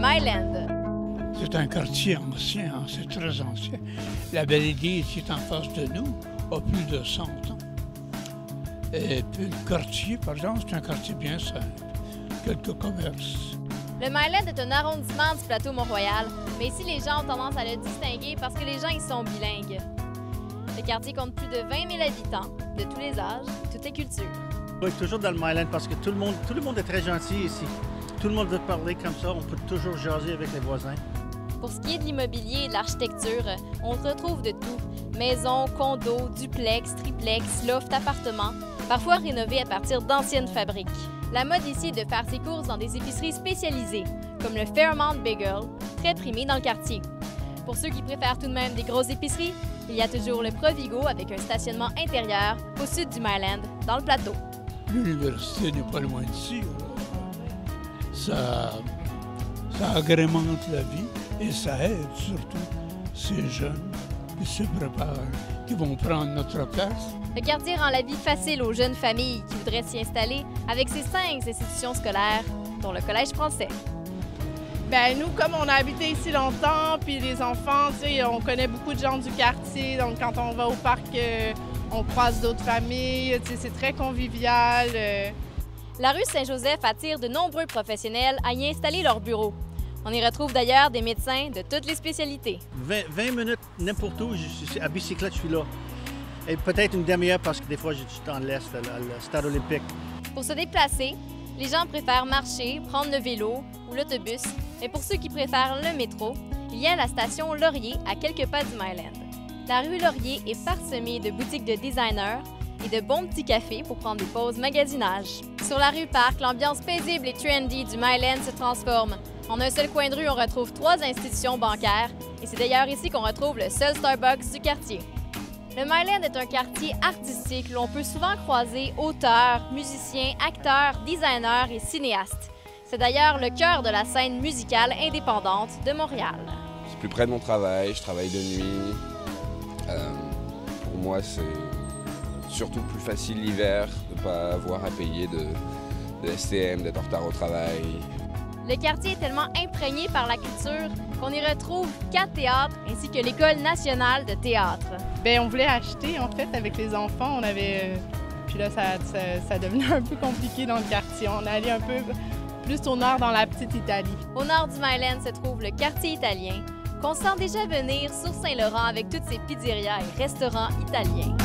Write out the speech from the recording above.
Myland. C'est un quartier ancien, hein, c'est très ancien. La belle église qui est en face de nous a plus de 100 ans. Et puis le quartier, par exemple, c'est un quartier bien simple. Quelques commerces. Le Myland est un arrondissement du plateau Mont-Royal, mais ici les gens ont tendance à le distinguer parce que les gens y sont bilingues. Le quartier compte plus de 20 000 habitants, de tous les âges, toutes les cultures. Oui, toujours dans le Myland parce que tout le monde est très gentil ici. Tout le monde veut parler comme ça, on peut toujours jaser avec les voisins. Pour ce qui est de l'immobilier et de l'architecture, on retrouve de tout. Maisons, condos, duplex, triplex, loft, appartements, parfois rénovés à partir d'anciennes fabriques. La mode ici est de faire ses courses dans des épiceries spécialisées, comme le Fairmont Bagel, très primé dans le quartier. Pour ceux qui préfèrent tout de même des grosses épiceries, il y a toujours le Provigo avec un stationnement intérieur au sud du Myland, dans le plateau. L'université n'est pas loin d'ici. Ça agrémente la vie et ça aide surtout ces jeunes qui se préparent, qui vont prendre notre place. Le quartier rend la vie facile aux jeunes familles qui voudraient s'y installer avec ses 5 institutions scolaires, dont le Collège français. Bien, nous, comme on a habité ici longtemps, puis les enfants, tu sais, on connaît beaucoup de gens du quartier, donc quand on va au parc, on croise d'autres familles, tu sais, c'est très convivial. La rue Saint-Joseph attire de nombreux professionnels à y installer leurs bureaux. On y retrouve d'ailleurs des médecins de toutes les spécialités. 20 minutes, n'importe où, à bicyclette, je suis là. Et peut-être une demi-heure parce que des fois, je suis dans l'Est, le stade olympique. Pour se déplacer, les gens préfèrent marcher, prendre le vélo ou l'autobus, mais pour ceux qui préfèrent le métro, il y a la station Laurier à quelques pas du Myland. La rue Laurier est parsemée de boutiques de designers et de bons petits cafés pour prendre des pauses magasinage. Sur la rue Parc, l'ambiance paisible et trendy du Myland se transforme. En un seul coin de rue, on retrouve 3 institutions bancaires et c'est d'ailleurs ici qu'on retrouve le seul Starbucks du quartier. Le Myland est un quartier artistique où l'on peut souvent croiser auteurs, musiciens, acteurs, designers et cinéastes. C'est d'ailleurs le cœur de la scène musicale indépendante de Montréal. C'est plus près de mon travail, je travaille de nuit. Pour moi, c'est surtout plus facile l'hiver de ne pas avoir à payer de STM, d'être en retard au travail. Le quartier est tellement imprégné par la culture qu'on y retrouve 4 théâtres ainsi que l'École nationale de théâtre. Bien, on voulait acheter, en fait, avec les enfants. On avait... Puis là, ça devenait un peu compliqué dans le quartier. On allait un peu plus au nord, dans la petite Italie. Au nord du Myland se trouve le quartier italien, qu'on sent déjà venir sur Saint-Laurent avec toutes ses pizzerias et restaurants italiens.